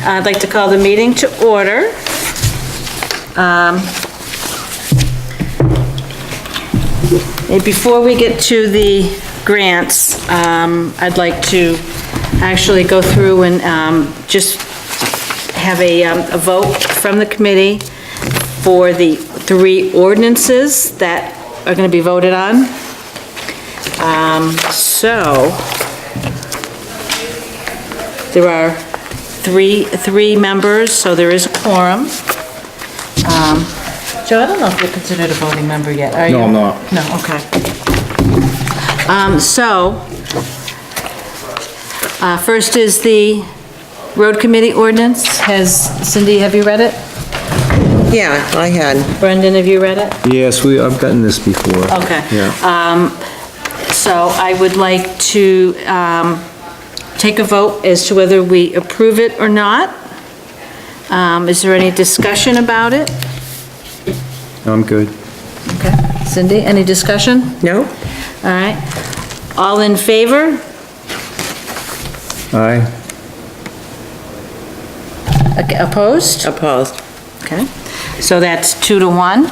I'd like to call the meeting to order. And before we get to the grants, I'd like to actually go through and just have a vote from the committee for the 3 ordinances that are going to be voted on. So, there are three members, so there is a quorum. Joe, I don't know if you're considered a voting member yet, are you? No, I'm not. No, okay. First is the road committee ordinance. Cindy, have you read it? Yeah, I had. Brendan, have you read it? Yes, I've gotten this before. Okay. Yeah. So I would like to take a vote as to whether we approve it or not. Is there any discussion about it? I'm good. Okay. Cindy, any discussion? No? All right. All in favor? Aye. Okay, opposed? Opposed. Okay. So that's 2 to 1.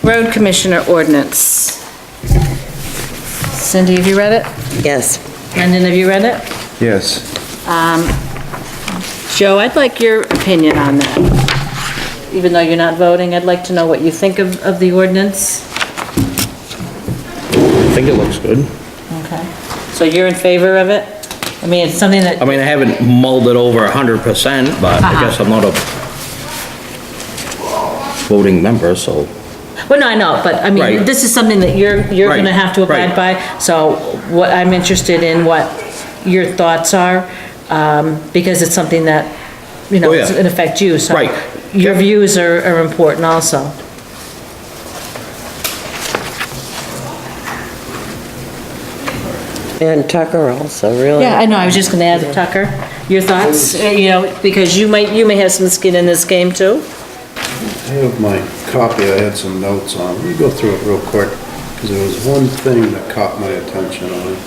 Road commissioner ordinance. Cindy, have you read it? Yes. Brendan, have you read it? Yes. Joe, I'd like your opinion on that. Even though you're not voting, I'd like to know what you think of the ordinance. I think it looks good. Okay. So you're in favor of it? I mean, it's something that, I mean, I haven't mulled it over 100%, but I guess I'm not a voting member, so. well, no, I know, but I mean, Right. this is something that you're Right, gonna have to abide by. right. So what, I'm interested in what your thoughts are, because it's something that, you know, Oh, yeah. it's gonna affect you, so. Right. Your views are important also. And Tucker also, really. Yeah, I know, I was just gonna add Tucker, your thoughts, you know, because you may have some skin in this game too. I have my copy, I had some notes on. Let me go through it real quick, because there was one thing that caught my attention on it.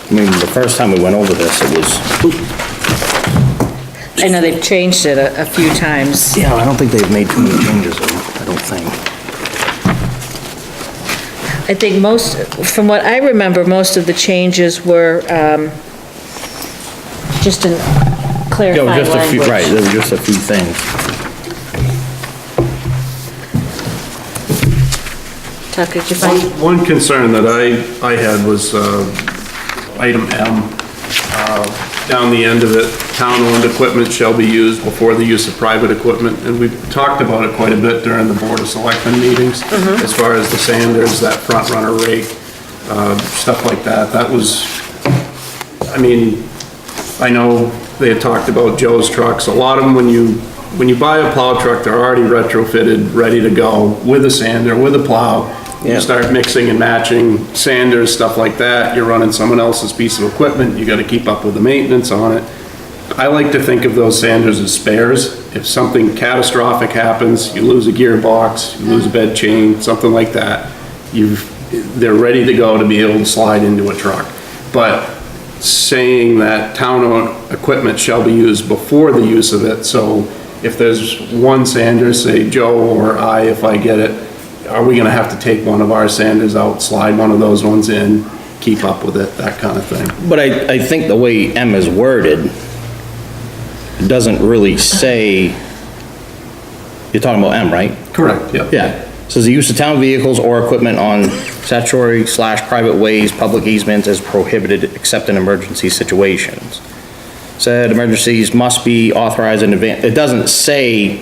I mean, the first time we went over this, it was, I know they've changed it a few times. yeah, I don't think they've made too many changes, I don't think. I think from what I remember, most of the changes were, just in Yeah, clarifying just a few, language. right, there were just a few things. Tucker, did you find? One concern that I had was item M. Down the end of it, town-owned equipment shall be used before the use of private equipment. And we've talked about it quite a bit during the Board of Selectmen meetings, as far as the sanders, that front runner rake, stuff like that. That was, I mean, I know they had talked about Joe's trucks. A lot of them, when you buy a plow truck, they're already retrofitted, ready to go, with a sander, with a plow. You Yeah. start mixing and matching sanders, stuff like that, you're running someone else's piece of equipment, you gotta keep up with the maintenance on it. I like to think of those sanders as spares. If something catastrophic happens, you lose a gearbox, you lose a bed chain, something like that, they're ready to go to be able to slide into a truck. But saying that town-owned equipment shall be used before the use of it, so if there's one sander, say Joe or I, if I get it, are we gonna have to take one of our sanders out, slide one of those ones in, keep up with it, that kind of thing? But I think the way M is worded, it doesn't really say, you're talking about M, right? Correct, yeah. Yeah. Says the use of town vehicles or equipment on statutory/private ways, public easements is prohibited except in emergency situations. Said emergencies must be authorized in advance. It doesn't say,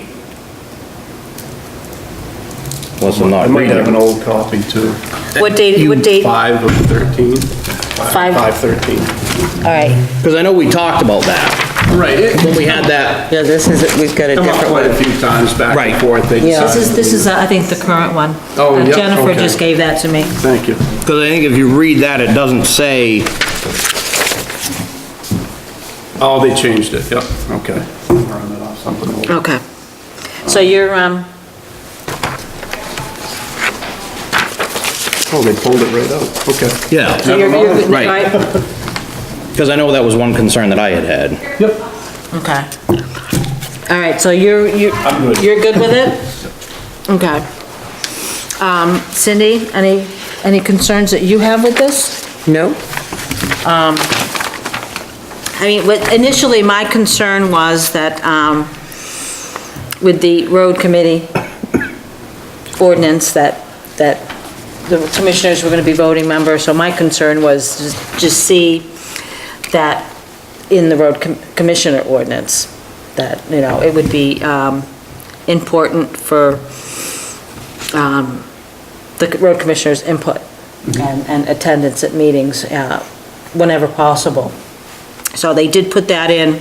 unless I'm I not might have an reading. old copy too. What date? 5 of 13. 5. 5/13. All right, Because I know we talked about that. Right. when we had that, Yeah, this is, we've got a Come up different quite a one. few times back Right. and forth. They Yeah. decided This is, I think, the current one. Oh, yep, Jennifer okay. just gave that to me. Thank you. because I think if you read that, it doesn't say, Oh, they changed it, yep, okay. Round it off something old. Okay. So you're, Oh, they pulled it right out, okay. yeah, so you're, Never mind. Right. because I know that was one concern that I had had. Yep. okay. All right, so you're I'm good. you're good with it? Okay. Cindy, any concerns that you have with this? No? I mean, initially, my concern was that, with the road committee ordinance, that the commissioners were gonna be voting members, so my concern was just see that in the road commissioner ordinance, that, you know, it would be, important for, the road commissioner's input and attendance at meetings, whenever possible. So they did put that in,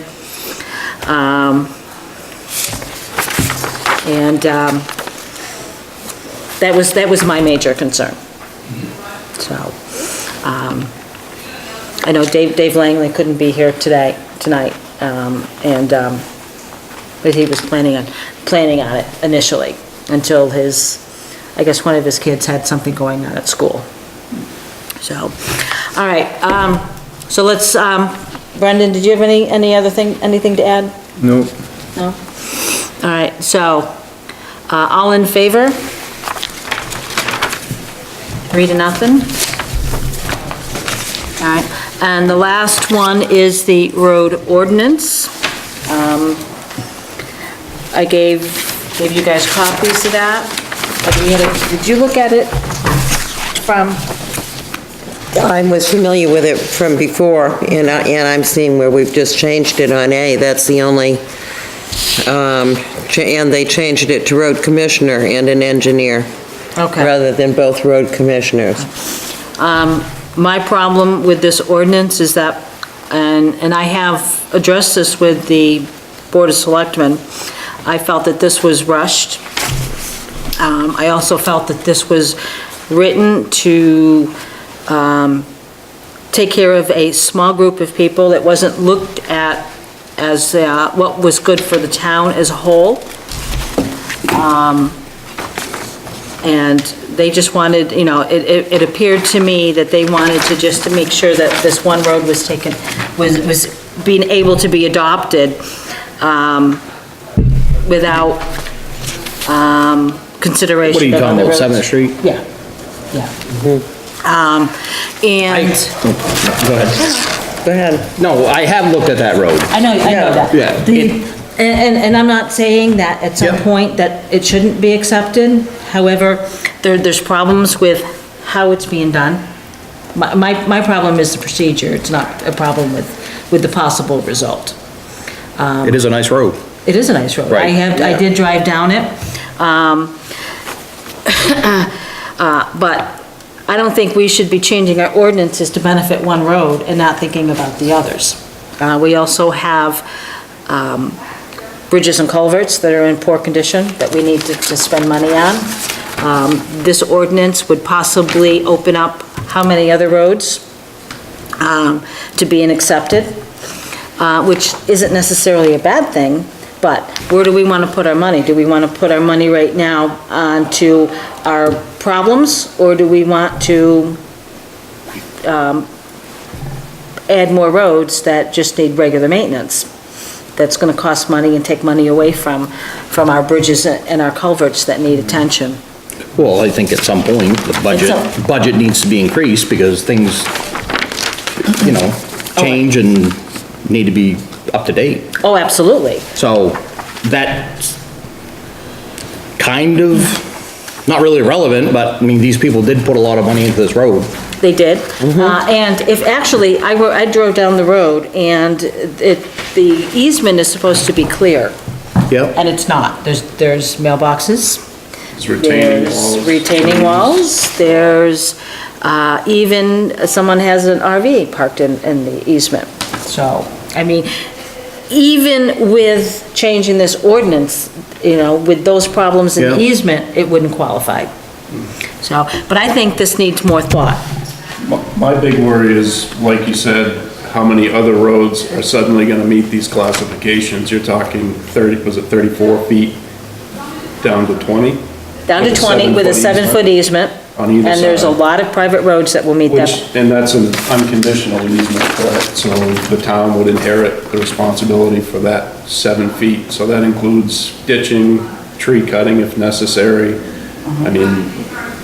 and that was my major concern. So, I know Dave Langley couldn't be here tonight, but he was planning on it initially, until I guess one of his kids had something going on at school. So, all right, so let's, Brendan, did you have anything to add? No. No? All right, so, all in favor? 3-0. All right, and the last one is the road ordinance. I gave you guys copies of that. Did you look at it from? I was familiar with it from before, and I'm seeing where we've just changed it on A. That's the only, and they changed it to road commissioner and an engineer, Okay. rather than both road commissioners. My problem with this ordinance is that, and I have addressed this with the Board of Selectmen, I felt that this was rushed. I also felt that this was written to take care of a small group of people. It wasn't looked at as what was good for the town as a whole. And they just wanted, you know, it appeared to me that they wanted to just to make sure that this one road was was being able to be adopted without consideration What are you of talking other about, roads. 7th Street? Yeah, yeah. And, Go ahead. Go ahead. No, I have looked at that road. I know that. Yeah. And I'm not saying that at some Yep. point that it shouldn't be accepted, however, there's problems with how it's being done. My problem is the procedure, it's not a problem with the possible result. It is a nice road. It is a nice road. Right. I did drive down it. But I don't think we should be changing our ordinances to benefit one road and not thinking about the others. We also have bridges and culverts that are in poor condition that we need to spend money on. This ordinance would possibly open up how many other roads to being accepted, which isn't necessarily a bad thing, but where do we want to put our money? Do we want to put our money right now onto our problems, or do we want to add more roads that just need regular maintenance? That's going to cost money and take money away from our bridges and our culverts that need attention. Well, I think at some point, the budget needs to be increased because things, you know, change and need to be up to date. Oh, absolutely. So that's kind of, not really relevant, but I mean, these people did put a lot of money into this road. They did. And if, actually, I drove down the road, and the easement is supposed to be clear, Yep. and it's not. There's mailboxes. It's retaining There's walls. retaining walls, there's, even, someone has an RV parked in the easement. So, I mean, even with changing this ordinance, you know, with those problems Yeah. in easement, it wouldn't qualify. So, but I think this needs more thought. My big worry is, like you said, how many other roads are suddenly gonna meet these classifications? You're talking 30, was it 34 feet down to 20? Down to With a 20 with a 7-foot easement. On either And there's a side. lot of private roads that will meet that. Which, and that's an unconditional easement, correct? So the town would inherit the responsibility for that 7 feet. So that includes ditching, tree cutting if necessary. I mean,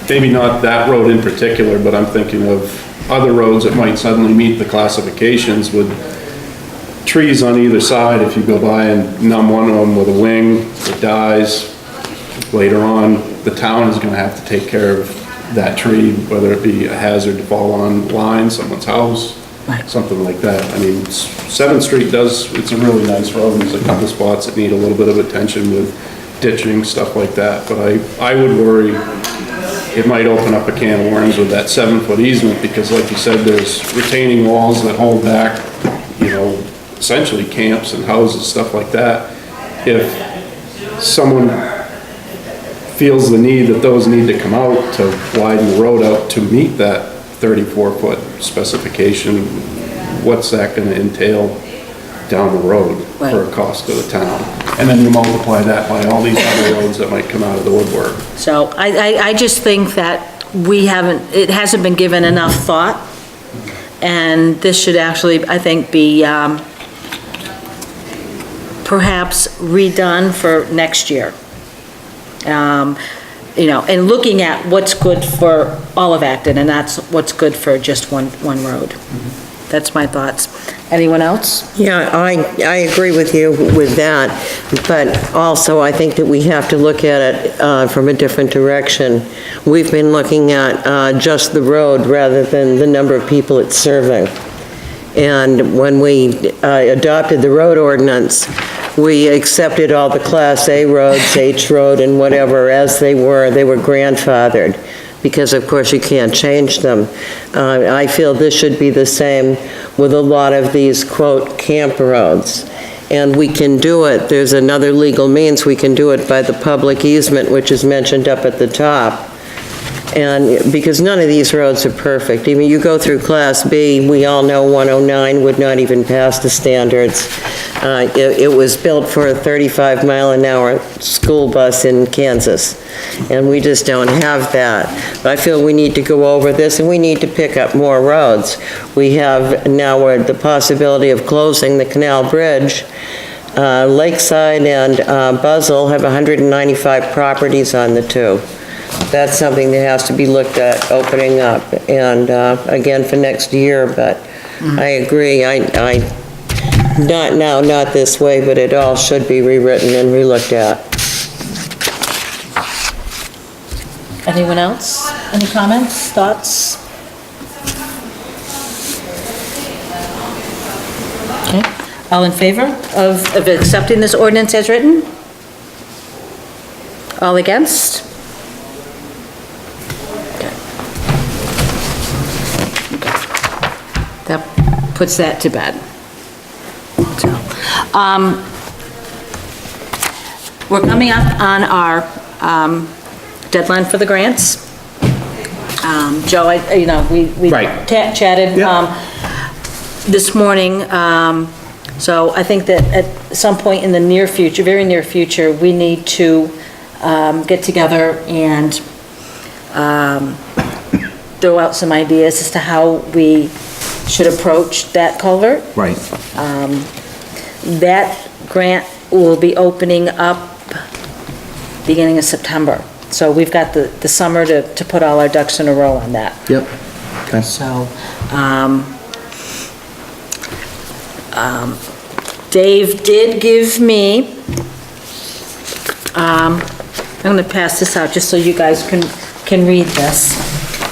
maybe not that road in particular, but I'm thinking of other roads that might suddenly meet the classifications with trees on either side. If you go by and numb one of them with a wing, it dies. Later on, the town is gonna have to take care of that tree, whether it be a hazard to fall on line, someone's house, Right. something like that. I mean, 7th Street does, it's a really nice road, there's a couple spots that need a little bit of attention with ditching, stuff like that, but I would worry it might open up a can of worms with that 7-foot easement, because like you said, there's retaining walls that hold back, you know, essentially camps and houses, stuff like that. If someone feels the need that those need to come out to widen the road out to meet that 34-foot specification, what's that gonna entail down the road for a cost to the town? And then you multiply that by all these other roads that might come out of the woodwork. So I just think that it hasn't been given enough thought. And this should actually, I think, be perhaps redone for next year. You know, and looking at what's good for all of Acton, and that's what's good for just one road. That's my thoughts. Anyone else? Yeah, I agree with you with that, but also I think that we have to look at it from a different direction. We've been looking at just the road rather than the number of people it's serving. And when we adopted the road ordinance, we accepted all the Class A roads, H Road and whatever as they were grandfathered, because of course you can't change them. I feel this should be the same with a lot of these quote camp roads. And we can do it, there's another legal means, we can do it by the public easement, which is mentioned up at the top. And because none of these roads are perfect. I mean, you go through Class B, we all know 109 would not even pass the standards. It was built for a 35-mile-an-hour school bus in Kansas, and we just don't have that. But I feel we need to go over this, and we need to pick up more roads. We have now the possibility of closing the Canal Bridge. Lakeside and Buzzell have 195 properties on the two. That's something that has to be looked at, opening up, and again for next year, but I agree, not now, not this way, but it all should be rewritten and relooked at. Anyone else? Any comments, thoughts? Okay, all in favor of accepting this ordinance as written? All against? That puts that to bed. So, we're coming up on our deadline for the grants. Joe, we Right. chatted this morning, so I think that at some point in the near future, very near future, we need to get together and throw out some ideas as to how we should approach that culvert. Right. That grant will be opening up beginning of September. So we've got the summer to put all our ducks in a row on that. Yep. Okay. So, Dave did give me, I'm gonna pass this out just so you guys can read this.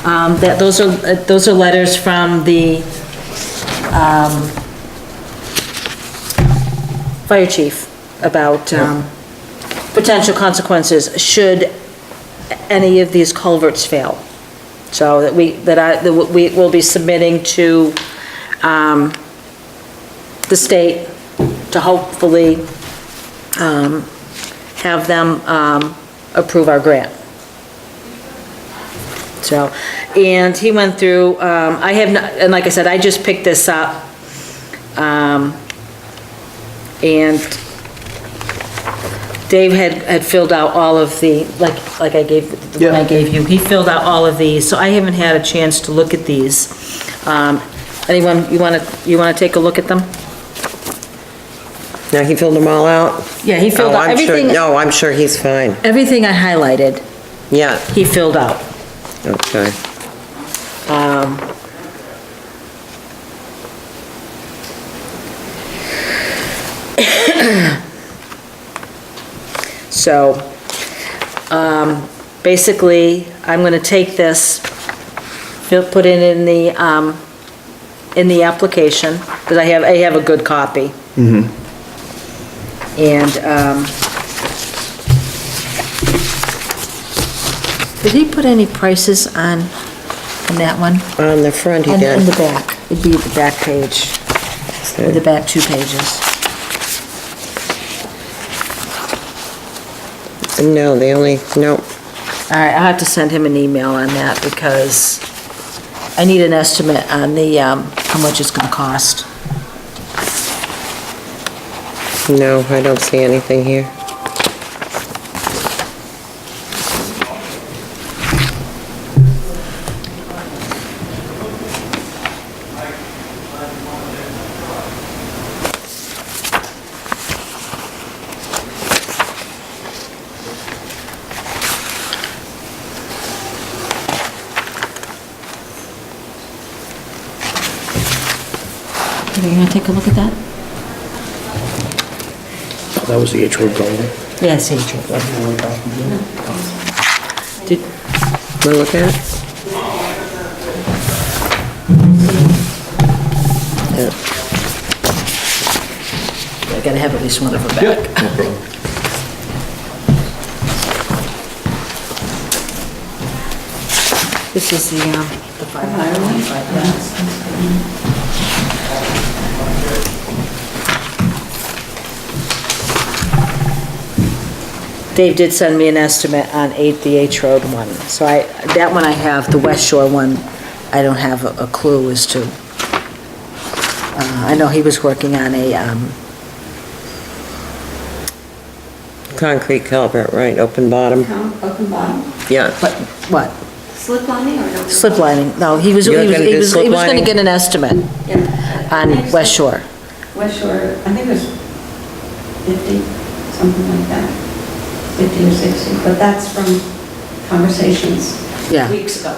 That those are letters from the, fire chief about, potential consequences should any of these culverts fail. So that we will be submitting to, the state to hopefully have them approve our grant. So, and he went through, I have not, and like I said, I just picked this up. And Dave had filled out all of the, like I gave, the one I gave you, he filled out all of these, so I haven't had a chance to look at these. Anyone, you wanna take a look at them? Now, he filled them all out? Yeah, he filled Oh, out I'm sure- everything, No, I'm sure he's fine. everything I highlighted, Yeah, he filled out. okay. So, basically, I'm gonna take this, put it in the application, because I have a good copy. And, did he put any prices on that one? On the front, he In did. the back, it'd be the back page, or the back 2 pages. No, they only, no. All right, I'll have to send him an email on that, because I need an estimate on the, how much it's gonna cost. No, I don't see anything here. Are you gonna take a look at that? That was the H Road culvert. Yes, he did. Wanna look at it? Yeah. I gotta have at least one of them back. No problem. This is the 525, Dave did send me an estimate on the H Road one, so that one I have, the West Shore one, I don't have a clue as to. I know he was working on a, Concrete culvert, right, open bottom. Open bottom, Yeah, what? slip lining or no? Slip lining, no, he was You're gonna do slip gonna lining? get an estimate Yeah. on West Shore. West Shore, I think it was 50, something like that, 50 or 60, but that's from conversations Yeah. weeks ago.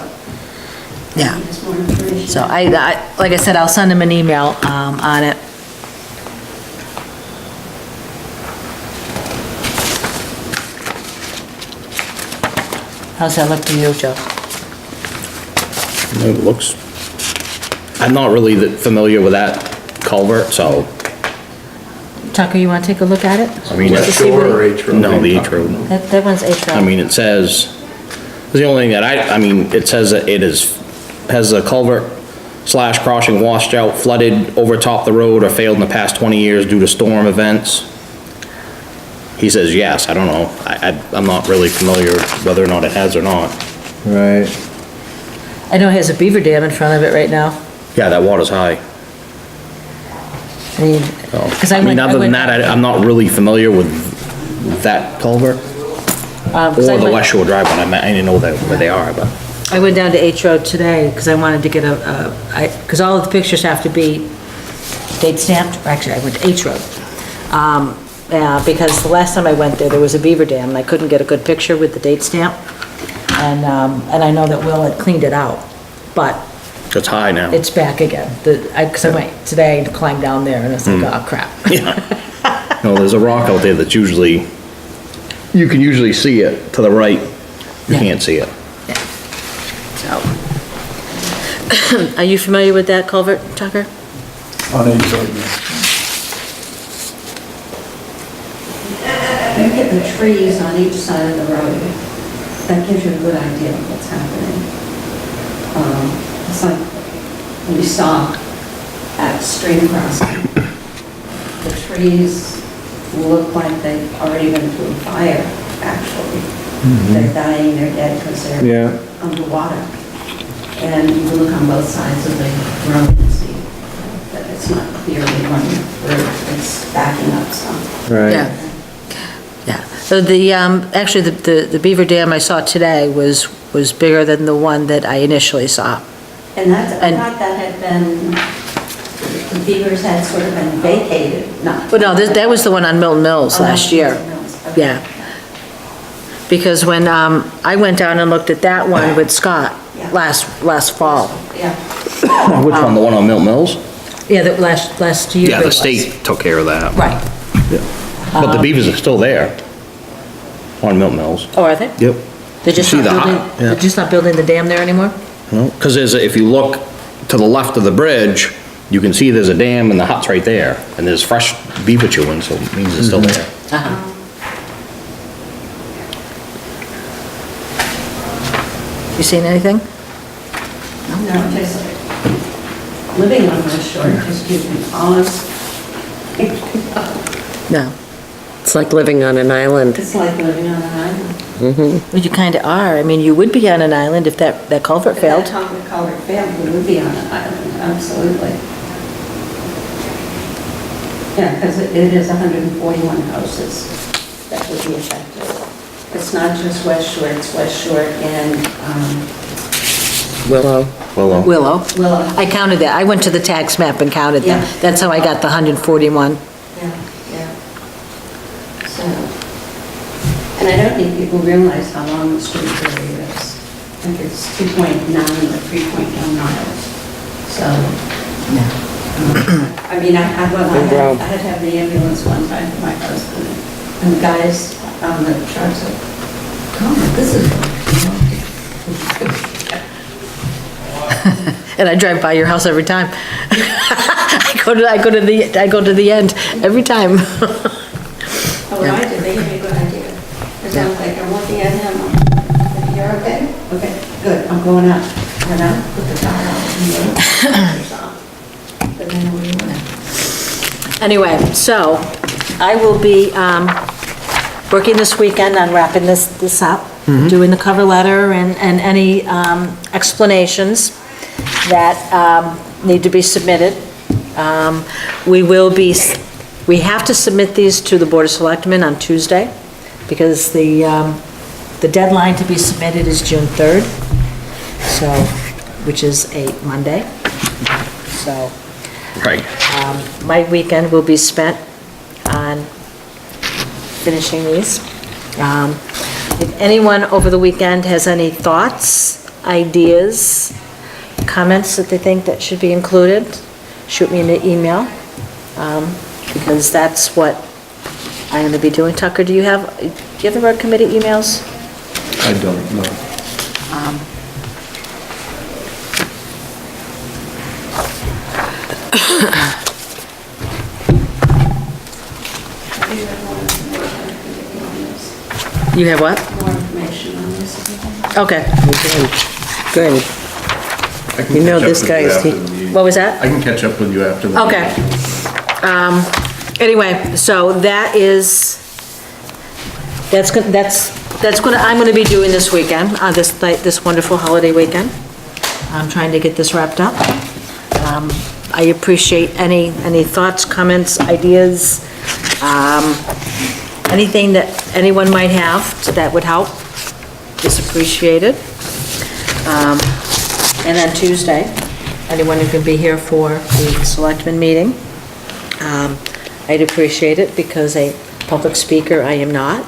Yeah. Just more information. So like I said, I'll send him an email, on it. How's that look to you, Joe? It looks, I'm not really familiar with that culvert, so, Tucker, you wanna take a look at it? I mean, Just to it's see what- H Road? no, the H Road. That one's H Road. I mean, it says, the only thing that I mean, it says that it has a culvert / crossing washed out, flooded, overtopped the road, or failed in the past 20 years due to storm events. He says yes, I don't know, I'm not really familiar whether or not it has or not. Right. I know it has a beaver dam in front of it right now. Yeah, that water's high. I mean, So, 'cause I I mean, went- I other than went- that, I'm not really familiar with that culvert, 'cause I or the went- West Shore Drive one, I didn't know where they are, but. I went down to H Road today, because I wanted to get because all of the pictures have to be date stamped, actually, I went to H Road. Because the last time I went there was a beaver dam, and I couldn't get a good picture with the date stamp. And I know that Will had cleaned it out, but It's high now. it's back again. Because I went today to climb down there, and it's like, oh crap. No, there's a rock out there that's usually, you can usually see it to the right, you Yeah. can't see it. So. Are you familiar with that culvert, Tucker? On H Road, yeah. Look at the trees on each side of the road. That gives you a good idea of what's happening. It's like we saw at stream crossing. the trees look like they've already been through fire, actually. They're dying, they're dead because they're Yeah. underwater. And you can look on both sides of the road and see that it's not clearly running through, it's backing up some. Right. Yeah. Yeah. So actually, the beaver dam I saw today was bigger than the one that I initially saw. And that's, I And- thought that had been, the beavers had sort of been vacated, not. But no, that was the one on Milton Mills Oh, last year. Mills, okay. Yeah. Because when I went down and looked at that one with Scott Yeah. last fall. Yeah, Which one, the one on Milton Mills? Yeah, that last year. Yeah, it the was. state took care of that. Right. But the beavers are still there on Milton Mills. Oh, are they? Yep. They're just See not the building, hut? Yeah. they're just not building the dam there anymore? Because if you look to the left of the bridge, you can see there's a dam and the hut's right there. And there's fresh beaver chewing, so it means it's still there. Uh-huh. You seen anything? no, just living on the shore just gives me pause. No. It's like living on an island. It's like living on an island. Well, you kinda are. I mean, you would be on an island if that culvert If failed. that Concord culvert failed, we would be on an island, absolutely. Yeah, because it is 141 houses that would be affected. It's not just West Shore, it's West Shore and Willow. Willow. Willow. Willow. I counted that. I went to the tax map and counted them. Yeah. That's how I got the 141. Yeah, yeah. So, and I don't think people realize how long the street area is. I think it's 2.9 or 3.1 miles. So, I mean, I had to have the ambulance one time for my husband. And the guys on the truck said, "Come on, this is..." And I drive by your house every time. I go to the end every time. Oh, what I did, they gave me a good idea. Because I was like, I'm looking at him, you're okay? Okay, good, I'm going up. Went out, put the tire out, and the on. But then we went. Anyway, so I will be working this weekend on wrapping this up, doing the cover letter and any explanations that need to be submitted. We have to submit these to the Board of Selectmen on Tuesday because the deadline to be submitted is June 3rd, so, which is a Monday. So Right. my weekend will be spent on finishing these. If anyone over the weekend has any thoughts, ideas, comments that they think that should be included, shoot me an email, because that's what I'm gonna be doing. Tucker, do you have the road committee emails? I don't know. I do have more information on this. You have what? More information on this. if you want. Okay. Good. I can You know catch up this with guy is- after the meeting. What was that? I can catch up with you after the Okay. meeting. Anyway, so I'm gonna be doing this weekend, this wonderful holiday weekend. I'm trying to get this wrapped up. I appreciate any thoughts, comments, ideas, anything that anyone might have that would help is appreciated. And then Tuesday, anyone who can be here for the selectmen meeting, I'd appreciate it because a public speaker I am not.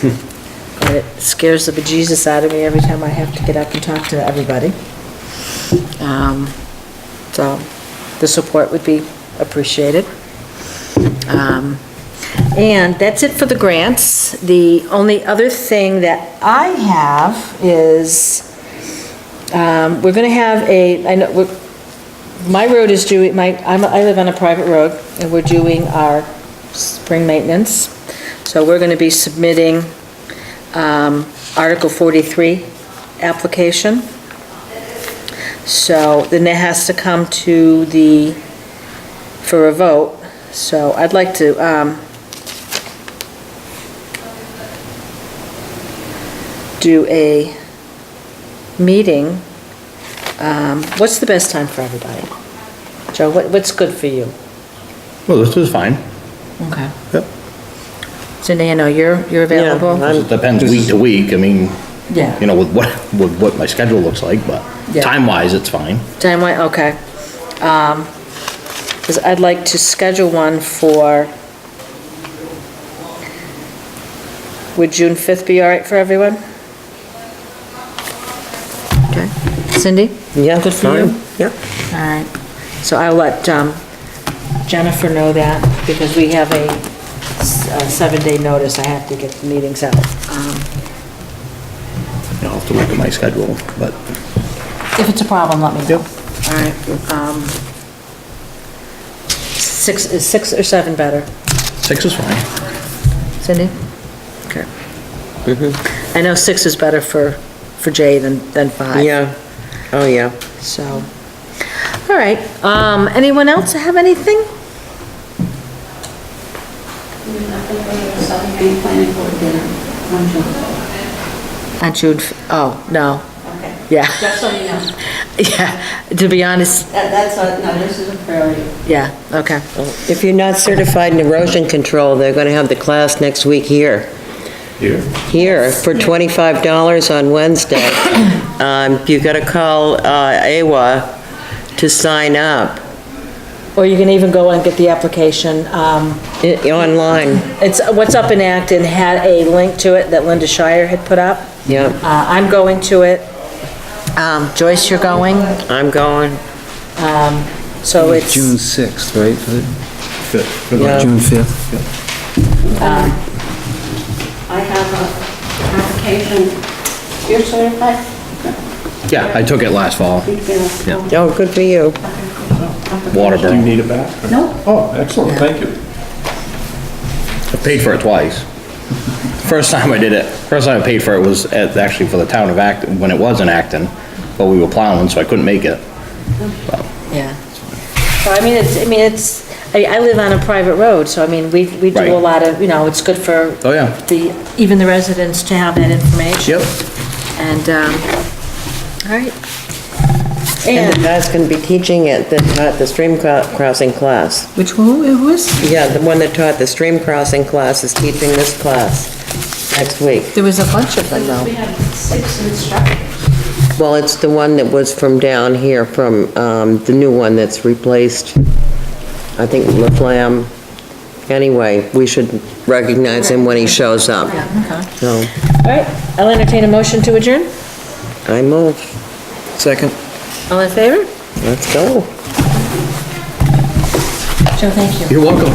And it scares the bejesus out of me every time I have to get up and talk to everybody. So the support would be appreciated. And that's it for the grants. The only other thing that I have is, we're gonna have my road is doing, I live on a private road, and we're doing our spring maintenance. So we're gonna be submitting, Article 43 application. So then it has to come for a vote, So I'd like to, do a meeting. What's the best time for everybody? Joe, what's good for you? Well, this is fine. Okay. Yep. Cindy, I know you're available? I'm- It depends week to week, I mean, Yeah. you know, with what my schedule looks like, but Yeah. time-wise, it's fine. Time, okay. 'Cause I'd like to schedule one for, would June 5th be all right for everyone? Okay. Cindy? Yeah, Good for you? fine. Yep. All right. So I'll let Jennifer know that, because we have a 7-day notice, I have to get the meetings out. I'll have to look at my schedule, but If it's a problem, let me know. Yep. All right. 6 or 7 better? 6 is fine. Cindy? Okay. I know 6 is better for Jay than 5. Yeah, oh, yeah. So, all right. Anyone else have anything? Nothing for the Southern Maine Planning Board dinner on June 4th. On June, oh, no. Okay. Yeah. Just so you know. Yeah, to be honest, No, this is a priority. yeah, okay. If you're not certified in erosion control, they're gonna have the class next week here. Here. Here, for $25 on Wednesday. You gotta call, AWA to sign up, Or you can even go and get the application. online. It's, what's up in Acton had a link to it that Linda Shire had put up. Yeah, I'm going to it. Joyce, you're going? I'm going. So it's, June 6th, right? Yeah. June 5th? I have an application. You're certified? Yeah, I took it last fall, Yeah. Oh, good for you. Do you Waterboro. need it back? No. Oh, excellent, thank you. I paid for it twice. First time I paid for it was actually for the town of Acton, when it was in Acton, but we were plowing, so I couldn't make it. yeah. So I mean, I live on a private road, so I mean, we do Right. a lot of, it's good for Oh, yeah. even the residents to have that information. Yep. And, all right. And the And, guy's gonna be teaching at the stream crossing class. which one it was? Yeah, the one that taught the stream crossing class is teaching this class next week. There was a bunch of them though. We had 6 instructors. Well, it's the one that was from down here, from, the new one that's replaced, I think, Laflamme. Anyway, we should recognize him when he shows up. Okay. So, All right, I'll entertain a motion to adjourn. I move. Second? All in favor? Let's go. Joe, thank you. You're welcome.